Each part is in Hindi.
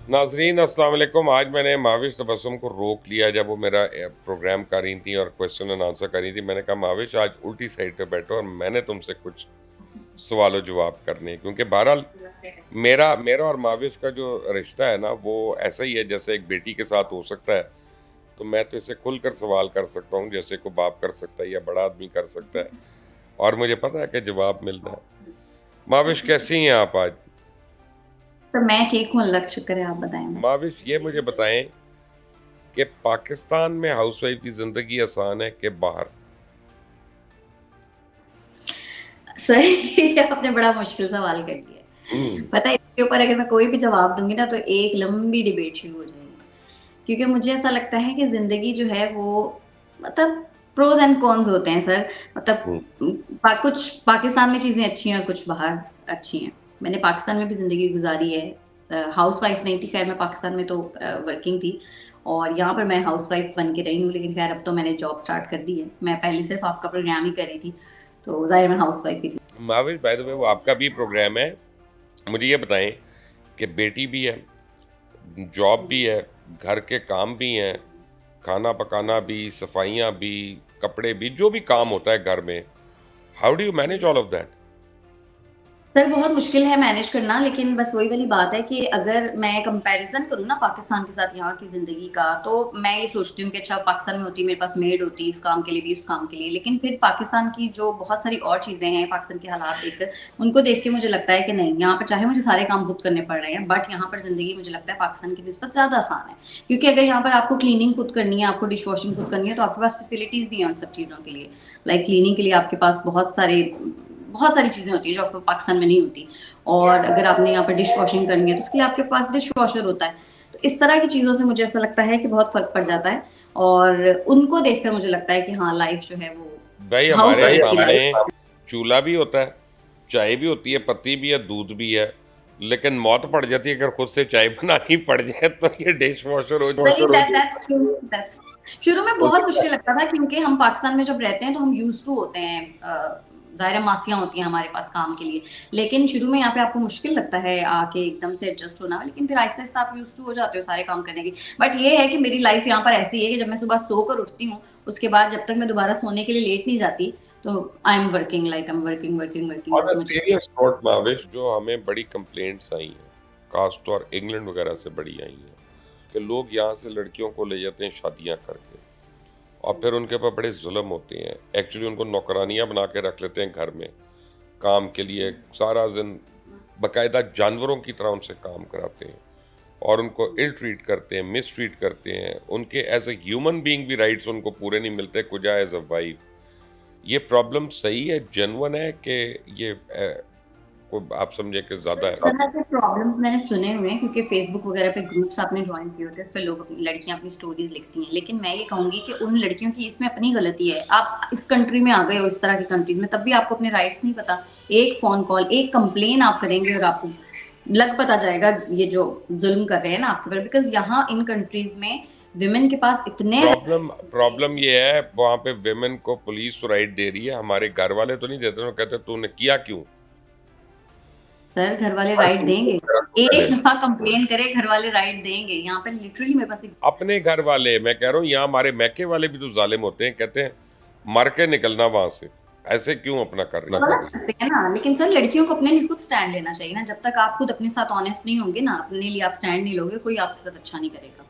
नाजरीन अस्सलाम वालेकुम। आज मैंने माविश तबस्सुम को रोक लिया जब वो मेरा प्रोग्राम कर रही थी और क्वेश्चन एंड आंसर कर रही थी। मैंने कहा माविश आज उल्टी साइड पे बैठो और मैंने तुमसे कुछ सवाल जवाब करने हैं। क्योंकि बहरहाल मेरा मेरा और माविश का जो रिश्ता है ना वो ऐसा ही है जैसे एक बेटी के साथ हो सकता है। तो मैं तो इसे खुलकर सवाल कर सकता हूँ जैसे को बाप कर सकता है या बड़ा आदमी कर सकता है, और मुझे पता है कि जवाब मिलता है। माविश कैसी हैं आप आज? तो मैं ठीक हूँ, अल्लाह का शुक्र है। आप बताएं। माविश ये मुझे बताएं कि पाकिस्तान में हाउसवाइफ की जिंदगी आसान है कि बाहर? सर ये आपने बड़ा मुश्किल सवाल कर लिया है। हम्म। पता है, इसके ऊपर अगर मैं कोई भी जवाब दूंगी ना तो एक लंबी डिबेट शुरू हो जाएगी। क्योंकि मुझे ऐसा लगता है कि जिंदगी जो है वो मतलब प्रोज एंड कॉन्स होते हैं सर। हम्म। मतलब कुछ पाकिस्तान में चीजें अच्छी हैं, कुछ बाहर अच्छी हैं। मैंने पाकिस्तान में भी जिंदगी गुजारी है। हाउस वाइफ नहीं थी, खैर मैं पाकिस्तान में तो वर्किंग थी। और यहाँ पर मैं हाउस वाइफ बन के रही हूँ, लेकिन खैर अब तो मैंने जॉब स्टार्ट कर दी है। मैं पहले सिर्फ आपका प्रोग्राम ही कर रही थी, तो जाहिर मैं हाउस वाइफ ही थी। माविश बाय द वे वो आपका भी प्रोग्राम है। मुझे ये बताएं कि बेटी भी है, जॉब भी है, घर के काम भी हैं, खाना पकाना भी, सफाइयाँ भी, कपड़े भी, जो भी काम होता है घर में, how do you manage all of that? Sir बहुत मुश्किल है मैनेज करना, लेकिन बस वही वाली बात है कि अगर मैं कंपैरिजन करूँ ना पाकिस्तान के साथ यहाँ की जिंदगी का, तो मैं ये सोचती हूँ कि अच्छा पाकिस्तान में होती, मेरे पास मेड होती इस काम के लिए भी इस काम के लिए, लेकिन फिर पाकिस्तान की जो बहुत सारी और चीजें हैं, पाकिस्तान के हालात देखकर उनको देख के मुझे लगता है कि नहीं, यहाँ पर चाहे मुझे सारे काम खुद करने पड़ रहे हैं, बट यहाँ पर जिंदगी मुझे लगता है पाकिस्तान की निस्बत ज्यादा आसान है। क्योंकि अगर यहाँ पर आपको क्लीनिंग खुद करनी है, आपको डिश वॉशिंग खुद करनी है, तो आपके पास फैसिलिटीज भी हैं उन सब चीजों के लिए। लाइक क्लीनिंग के लिए आपके पास बहुत सारी चीजें होती है जो आपको पाकिस्तान में नहीं होती। और अगर आपने यहाँ पर डिश वॉशिंग करनी है तो उसके लिए आपके पास डिश वॉशर होता है। तो इस तरह की चीजों से मुझे ऐसा लगता है कि बहुत फर्क पड़ जाता है। और उनको देखकर मुझे लगता है कि हाँ, लाइफ जो है वो भाई हाउस हमारे वाइफ की सामने लाइफ। चूल्हा भी होता है, चाय भी होती है, पत्ती भी है, दूध भी है, लेकिन मौत पड़ जाती है अगर खुद से चाय बनानी पड़ जाए तो ये डिश वॉशर हो सही, जाए। That's true, that's. शुरू में बहुत मुश्किल लगता था क्योंकि हम पाकिस्तान में जब रहते हैं तो हम यूज टू होते हैं। जाहिर है मासियां होती हैं हमारे पास काम के लिए। लेकिन शुरू में यहाँ पे आपको मुश्किल लगता है आके एकदम से एडजस्ट होना, लेकिन फिर आहिस्ता आहिस्ता आप यूज टू हो जाते हो सारे काम करने की। बट ये है कि मेरी लाइफ यहाँ पर ऐसी है कि जब मैं सुबह सोकर उठती हूँ, उसके बाद जब तक मैं दोबारा सोने के लिए लेट नहीं जाती, तो I am working, like I am working working working on बस अ मुझे। सीरियस नोट माविश, जो हमें बड़ी कंप्लेंट्स आई हैं, कास्ट और इंग्लैंड वगैरह से बड़ी आई हैं, कि लोग यहाँ से लड़कियों को ले जाते हैं शादियाँ करके और फिर उनके ऊपर बड़े जुल्म होते हैं। एक्चुअली उनको नौकरानियाँ बना के रख लेते हैं घर में काम के लिए, सारा दिन बाकायदा जानवरों की तरह उनसे काम कराते हैं और उनको इल ट्रीट करते हैं, मिस ट्रीट करते हैं। उनके एज ए ह्यूमन बीइंग भी राइट्स उनको पूरे नहीं मिलते, कुजा एज अ वाइफ। ये प्रॉब्लम सही है, जेन्युइन है कि ये को आप समझे कि ज़्यादा इस है? तरह के प्रॉब्लम्स मैंने सुने हुए हैं क्योंकि फेसबुक वगैरह पे ग्रुप्स आपने ज्वाइन किए होते हैं, फिर लोग अपनी लड़कियां अपनी स्टोरीज लिखती हैं। लेकिन मैं ये कहूंगी कि उन लड़कियों की इसमें अपनी गलती है। आप इस कंट्री में आ गए हो, इस तरह की कंट्रीज में, तब भी आपको अपने राइट्स नहीं पता। एक फोन कॉल, एक कंप्लेन आप करेंगे और आपको लग पता जाएगा ये जो जुल्म कर रहे हैं ना आपके ऊपर। बिकॉज यहाँ इन कंट्रीज में विमेन के पास इतने प्रॉब्लम प्रॉब्लम ये है वहाँ पे वेमेन को पुलिस राइट दे रही है, हमारे घर वाले तो नहीं देते। वो कहते तूने किया क्यों? सर, घर वाले बस राइट उनको देंगे। मेरा तो एक पहले दफा कंप्लेन करे, घर वाले राइट देंगे। यहाँ पे लिटरली मेरे पास अपने घर वाले, मैं कह रहा हूँ यहाँ हमारे मैके वाले भी तो जालिम होते हैं, कहते हैं मर के निकलना वहां से, ऐसे क्यों अपना कर रही गलत है? करते हैं ना। लेकिन सर, लड़कियों को अपने लिए खुद स्टैंड लेना चाहिए ना। जब तक आप खुद अपने साथ ऑनेस्ट नहीं होंगे ना, अपने लिए आप स्टैंड नहीं लोगे, कोई आपके साथ अच्छा नहीं करेगा।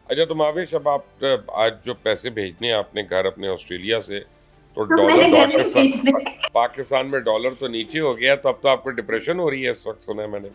अच्छा तो मावेश, अब आप आज जो पैसे भेजने हैं आपने घर अपने ऑस्ट्रेलिया से, तो तो डॉलर मैंने घर नहीं पाकिस्तान भेजने। पाकिस्तान में डॉलर तो नीचे हो गया, तो अब तो आपको डिप्रेशन हो रही है इस वक्त, सुना है मैंने।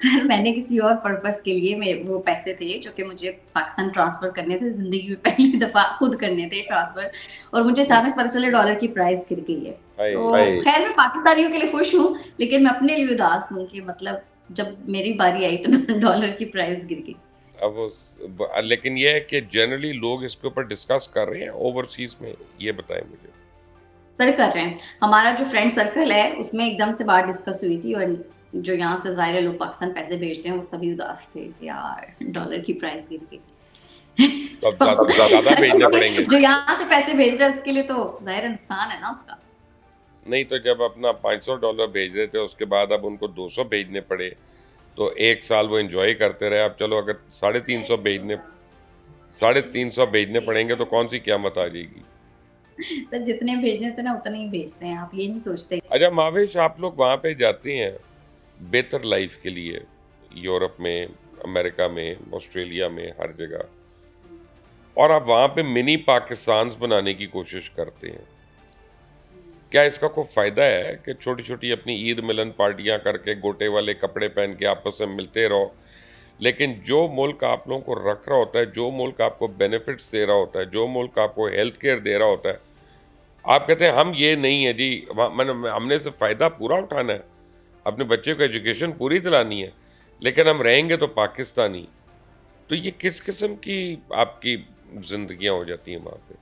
सर, मैंने किसी और पर्पस के लिए वो पैसे थे जो कि मुझे पाकिस्तान ट्रांसफर करने थे, जिंदगी में पहली दफा खुद करने थे ट्रांसफर। और मुझे अचानक पता चला डॉलर की प्राइस गिर गई है। हाय। तो खैर, मैं पाकिस्तानियों के लिए खुश हूँ, लेकिन मैं अपने लिए उदास हूँ कि मतलब जब मेरी बारी आई तो डॉलर की प्राइस गिर गई। अब लेकिन ये है कि जनरली लोग इसके ऊपर डिस्कस कर रहे हैं ओवरसीज में, ये बताएं मुझे। सर, कर रहे हैं। हमारा जो फ्रेंड सर्कल है उसमें एकदम से बात डिस्कस हुई थी, और जो यहाँ से जाहिर है लोग पाकिस्तान पैसे भेजते हैं वो सभी उदास थे कि यार डॉलर की प्राइस गिर गई। तो अब तो ज्यादा सर, भेजने पड़ेंगे। जो यहाँ से पैसे भेज रहे हैं उसके लिए तो जाहिर है नुकसान है ना उसका। नहीं तो जब अपना $500 भेज रहे थे उसके बाद अब उनको 200 भेजने पड़े, तो 1 साल वो एंजॉय करते रहे। अब चलो अगर 350 भेजने पड़ेंगे तो कौन सी क़यामत आ जाएगी। सर जितने भेजने थे ना उतने ही भेजते हैं, आप ये नहीं सोचते। अच्छा महावेश, आप लोग वहाँ पे जाते हैं बेहतर लाइफ के लिए, यूरोप में, अमेरिका में, ऑस्ट्रेलिया में, हर जगह, और आप वहाँ पे मिनी पाकिस्तान बनाने की कोशिश करते हैं। क्या इसका कोई फ़ायदा है कि छोटी छोटी अपनी ईद मिलन पार्टियां करके गोटे वाले कपड़े पहन के आपस में मिलते रहो, लेकिन जो मुल्क आप लोगों को रख रहा होता है, जो मुल्क आपको बेनिफिट्स दे रहा होता है, जो मुल्क आपको हेल्थ केयर दे रहा होता है, आप कहते हैं हम ये नहीं है जी, हमने से फ़ायदा पूरा उठाना है, अपने बच्चे को एजुकेशन पूरी दिलानी है, लेकिन हम रहेंगे तो पाकिस्तानी। तो ये किस किस्म की आपकी ज़िंदगियाँ हो जाती हैं वहाँ पे?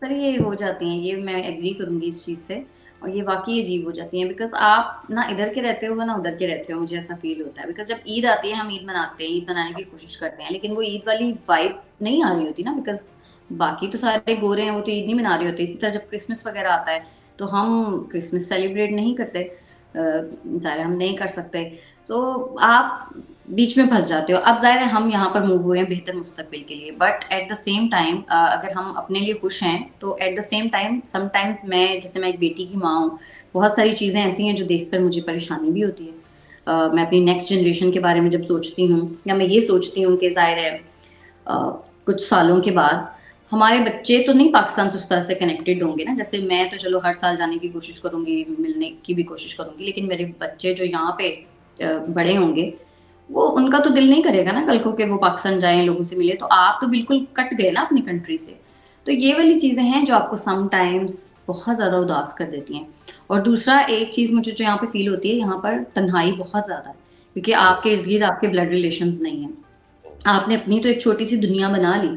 सर ये हो जाती हैं, ये मैं एग्री करूँगी इस चीज़ से, और ये वाक़ई अजीब हो जाती हैं बिकॉज़ आप ना इधर के रहते हो ना उधर के रहते हो, मुझे ऐसा फ़ील होता है। बिकॉज़ जब ईद आती है हम ईद मनाते हैं, ईद मनाने की कोशिश करते हैं, लेकिन वो ईद वाली वाइब नहीं आ रही होती ना, बिकॉज़ बाकी तो सारे गोरे हैं, वो तो ईद नहीं मना रहे होते। इसी तरह जब क्रिसमस वग़ैरह आता है, तो हम क्रिसमस सेलिब्रेट नहीं करते, ज़ाहिर है हम नहीं कर सकते। तो आप बीच में फँस जाते हो। अब ज़ाहिर है हम यहाँ पर मूव हुए हैं बेहतर मुस्तकबिल के लिए, but at the same time अगर हम अपने लिए खुश हैं, तो at the same time sometime मैं एक बेटी की माँ हूँ, बहुत सारी चीज़ें ऐसी हैं जो देखकर मुझे परेशानी भी होती है। मैं अपनी नेक्स्ट जनरेशन के बारे में जब सोचती हूँ, या मैं ये सोचती हूँ कि ज़ाहिर है कुछ सालों के बाद हमारे बच्चे तो नहीं पाकिस्तान से उस तरह से कनेक्टेड होंगे ना, जैसे मैं तो चलो हर साल जाने की कोशिश करूँगी, मिलने की भी कोशिश करूँगी, लेकिन मेरे बच्चे जो यहाँ पे बड़े होंगे, वो उनका तो दिल नहीं करेगा ना कल को कि वो पाकिस्तान जाएँ, लोगों से मिले, तो आप तो बिल्कुल कट गए ना अपनी कंट्री से। तो ये वाली चीज़ें हैं जो आपको समटाइम्स बहुत ज़्यादा उदास कर देती हैं। और दूसरा एक चीज़ मुझे जो यहाँ पे फ़ील होती है, यहाँ पर तन्हाई बहुत ज़्यादा है, क्योंकि आपके इर्द-गिर्द आपके ब्लड रिलेशंस नहीं हैं। आपने अपनी तो एक छोटी-सी दुनिया बना ली,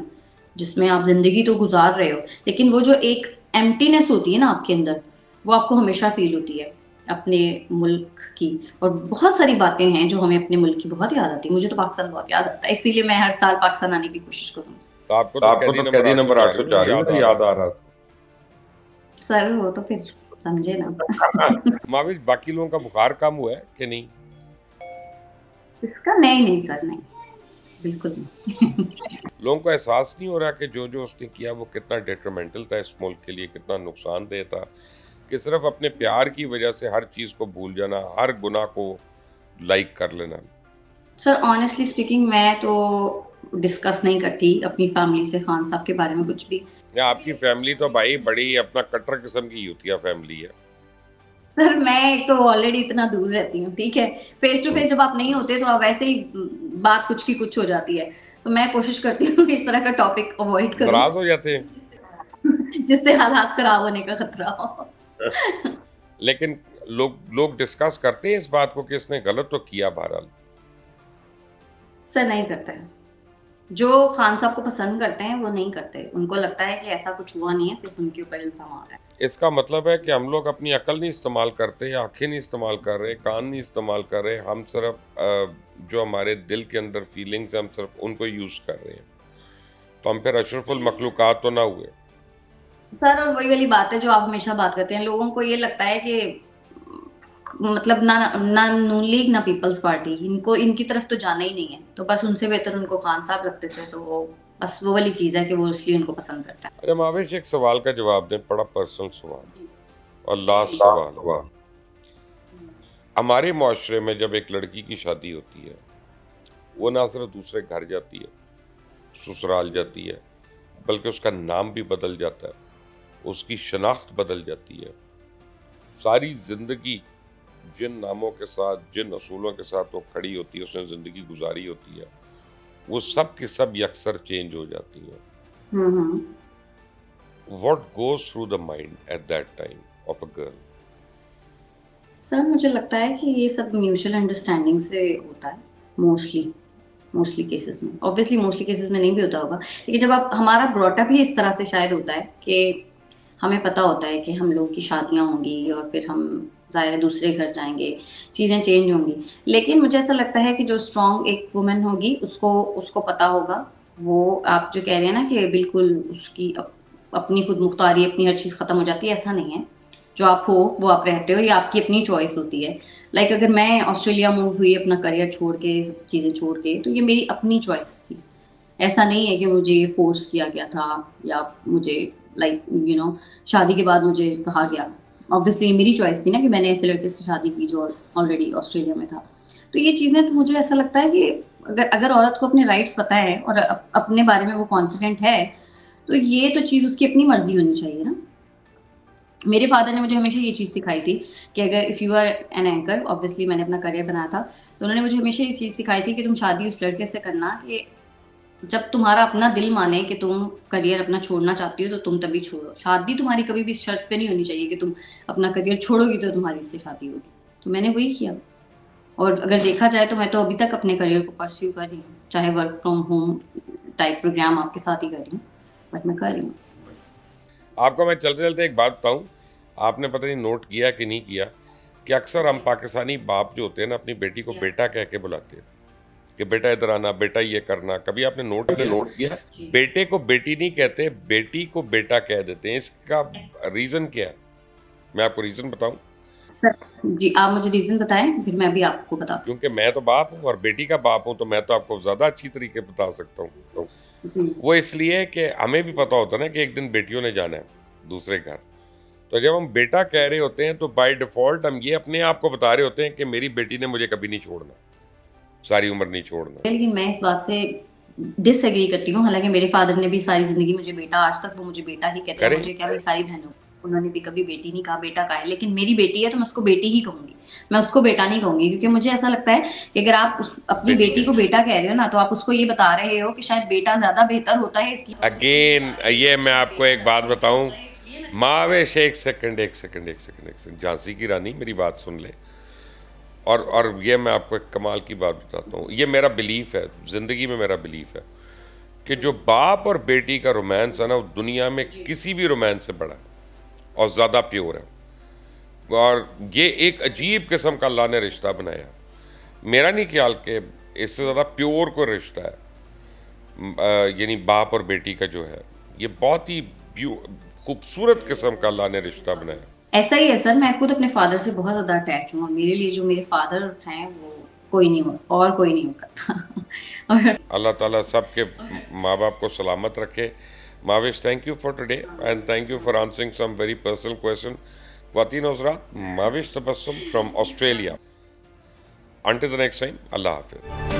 जिसमें आप ज़िंदगी तो गुज़ार रहे हो, लेकिन वो जो एक एम्प्टीनेस होती है ना आपके अंदर, वो आपको हमेशा फ़ील होती है, अपने मुल्क की। और बहुत सारी बातें हैं जो हमें अपने मुल्क की बहुत याद आती है। मुझे तो पाकिस्तान बहुत याद आता है, इसीलिए मैं हर साल पाकिस्तान आने की कोशिश करूँगी। तो आपको तो कैदी नंबर 804 याद आ रहा था। सर वो तो फिर समझे ना। माविश, बाकी लोगों का बुखार कम हुआ है कि नहीं? इसका नहीं सर, नहीं, बिल्कुल नहीं। लोगों को एहसास नहीं हो रहा कि जो जो उसने किया वो कितना डेट्रीमेंटल था इस मुल्क के लिए, कितना नुकसानदेह था, कि सिर्फ अपने प्यार की वजह से हर चीज़ को भूल जाना, हर गुनाह को लाइक कर लेना। सर ऑनेस्टली स्पीकिंग मैं तो डिस्कस नहीं करती अपनी फैमिली से खान साहब के बारे में कुछ भी। या आपकी फैमिली तो भाई बड़ी अपना कट्टर किस्म की यूतिया फैमिली है। सर मैं तो ऑलरेडी इतना दूर रहती हूँ, ठीक है? फेस टू फेस जब आप नहीं होते तो आप वैसे ही बात कुछ की कुछ हो जाती है। तो मैं कोशिश करती हूँ इस तरह का टॉपिक अवॉइड करूँ। नाराज हो जाते हैं। जिससे हालात खराब होने का खतरा हो। लेकिन लोग डिस्कस करते हैं इस बात को कि इसने गलत तो किया बहरहाल। सर नहीं करते हैं। जो खान साहब को पसंद करते हैं वो नहीं करते। उनको लगता है कि ऐसा कुछ हुआ नहीं है, सिर्फ उनके ऊपर इल्ज़ाम आ रहा है। इसका मतलब है कि हम लोग अपनी अकल नहीं इस्तेमाल करते, आंखें नहीं इस्तेमाल कर रहे, कान नहीं इस्तेमाल कर रहे, हम सिर्फ जो हमारे दिल के अंदर फीलिंग्स हैं हम सिर्फ उनको यूज़ कर रहे हैं। तो हम फिर अशरफुल मखलूकात तो ना हुए। सर और वही वाली बात है जो आप हमेशा बात करते हैं, लोगों को ये लगता है कि मतलब ना नून लीग ना पीपल्स पार्टी, इनको इनकी तरफ तो जाना ही नहीं है, तो बस उनसे बेहतर उनको खान साहब लगते थे, तो वो बस वो वाली चीज़ है कि वो इसलिए उनको पसंद करता है। अच्छा मावेश, एक सवाल का जवाब दें, बड़ा पर्सनल सवाल और लास्ट सवाल। हमारे माशरे में जब एक लड़की की शादी होती है, वो ना सिर्फ दूसरे घर जाती है, ससुराल जाती है, बल्कि उसका नाम भी बदल जाता है, उसकी शनाख्त बदल जाती है। सारी ज़िंदगी जिन नामों के साथ, जिन असूलों के साथ वो खड़ी होती है, उसने ज़िंदगी गुजारी होती है, वो सब की सब यकसर चेंज हो जाती है। What goes through the mind at that time of a girl? Sir मुझे लगता है कि ये सब म्यूचुअल अंडरस्टैंडिंग से होता है, मोस्टली केसेस में। ऑब्वियसली मोस्टली केसेस में नहीं भी होता होगा, लेकिन जब आप हमारा ब्रॉटअप ही इस तरह से शायद होता है कि हमें पता होता है कि हम लोगों की शादियाँ होंगी और फिर हम ज़ाहिर है दूसरे घर जाएंगे, चीज़ें चेंज होंगी। लेकिन मुझे ऐसा लगता है कि जो स्ट्रॉन्ग एक वुमन होगी उसको पता होगा। वो आप जो कह रहे हैं ना कि बिल्कुल उसकी अपनी खुद मुख्तारी, अपनी हर चीज़ ख़त्म हो जाती है, ऐसा नहीं है। जो आप हो वो आप रहते हो, ये आपकी अपनी चॉइस होती है। लाइक अगर मैं ऑस्ट्रेलिया मूव हुई अपना करियर छोड़ के, सब चीज़ें छोड़ के, तो ये मेरी अपनी चॉइस थी। ऐसा नहीं है कि मुझे ये फ़ोर्स किया गया था या मुझे लाइक शादी के बाद मुझे कहा गया। ऑब्वियसली मेरी चॉइस थी ना कि मैंने ऐसे लड़के से शादी की जो ऑलरेडी ऑस्ट्रेलिया में था। तो ये चीज़ें तो मुझे ऐसा लगता है कि अगर अगर औरत को अपने राइट्स पता है और अपने बारे में वो कॉन्फिडेंट है, तो ये तो चीज़ उसकी अपनी मर्ज़ी होनी चाहिए ना। मेरे फादर ने मुझे हमेशा ये चीज़ सिखाई थी कि अगर if you are an anchor, obviously मैंने अपना करियर बनाया था, तो उन्होंने मुझे हमेशा ये चीज़ सिखाई थी कि तुम शादी उस लड़के से करना कि जब तुम्हारा अपना दिल माने कि तुम करियर अपना छोड़ना चाहती हो, तो तुम तभी छोड़ो। शादी तुम्हारी कभी भी इस शर्त पे नहीं होनी चाहिए कि तुम अपना करियर छोड़ोगी तो तुम्हारी इससे शादी होगी। तो मैंने वही किया, और अगर देखा जाए तो मैं तो अभी तक अपने करियर को परस्यू कर रही हूँ, चाहे work from home type program आपके साथ ही कर रही हूँ, बट मैं कर रही हूँ। आपको मैं चलते चलते एक बात बताऊं, आपने पता नहीं नोट किया कि नहीं किया कि अक्सर हम पाकिस्तानी बाप जो होते हैं ना, अपनी बेटी को बेटा कह के बुलाते हैं कि बेटा इधर आना, बेटा ये करना। कभी आपने नोट किया? बेटे को बेटी नहीं कहते, बेटी को बेटा कह देते हैं। इसका रीज़न क्या है? मैं आपको रीज़न बताऊं। सर जी, आप मुझे रीज़न बताएं, फिर मैं भी आपको बताती हूँ। क्योंकि मैं तो बाप हूँ और बेटी का बाप हूँ, तो मैं तो आपको ज़्यादा अच्छी तरीके बता सकता हूँ। तो वो इसलिए कि हमें भी पता होता है ना कि एक दिन बेटियों ने जाना है दूसरे घर। तो जब हम बेटा कह रहे होते हैं तो बाय डिफ़ॉल्ट हम ये अपने आप को बता रहे होते हैं कि मेरी बेटी ने मुझे कभी नहीं छोड़ना, सारी उम्र नहीं छोड़ना। लेकिन मैं इस बात से डिसएग्री करती हूँ। हालांकि मेरे फादर ने भी सारी जिंदगी मुझे बेटा, आज तक वो मुझे बेटा ही कहते हैं। मुझे क्या, मेरी सारी बहनों, उन्होंने भी कभी बेटी नहीं कहा, बेटा कहा है। लेकिन मेरी बेटी है तो मैं उसको बेटी ही कहूंगी, मैं उसको बेटा नहीं कहूंगी, क्योंकि मुझे ऐसा लगता है कि अगर आप अपनी बेटी को बेटा कह रहे हो ना, तो आप उसको ये बता रहे हो कि शायद बेटा ज्यादा बेहतर होता है, इसलिए। अगेन ये मैं आपको एक बात बताऊं, मावेश, एक सेकंड, झांसी की रानी मेरी बात सुन ले। और ये मैं आपको एक कमाल की बात बताता हूँ, ये मेरा बिलीफ है, ज़िंदगी में मेरा बिलीफ है कि जो बाप और बेटी का रोमांस है ना, वो दुनिया में किसी भी रोमांस से बड़ा है और ज़्यादा प्योर है। और ये एक अजीब किस्म का अल्लाह ने रिश्ता बनाया। मेरा नहीं ख्याल कि इससे ज़्यादा प्योर कोई रिश्ता है, यानी बाप और बेटी का जो है, ये बहुत ही खूबसूरत किस्म का अल्लाह ने रिश्ता बनाया। ऐसा ही है सर, मैं खुद अपने फादर से बहुत ज़्यादा अटैच हूँ, और मेरे लिए जो मेरे फादर हैं वो कोई नहीं हो, और कोई नहीं हो सकता। और अल्लाह ताला सबके माँ बाप को सलामत रखे। Mahwish, thank you for today and thank you for answering some very personal question. ख्वातीन हज़रात, Mahwish Tabassum from Australia. Until the next time, Allah Hafiz.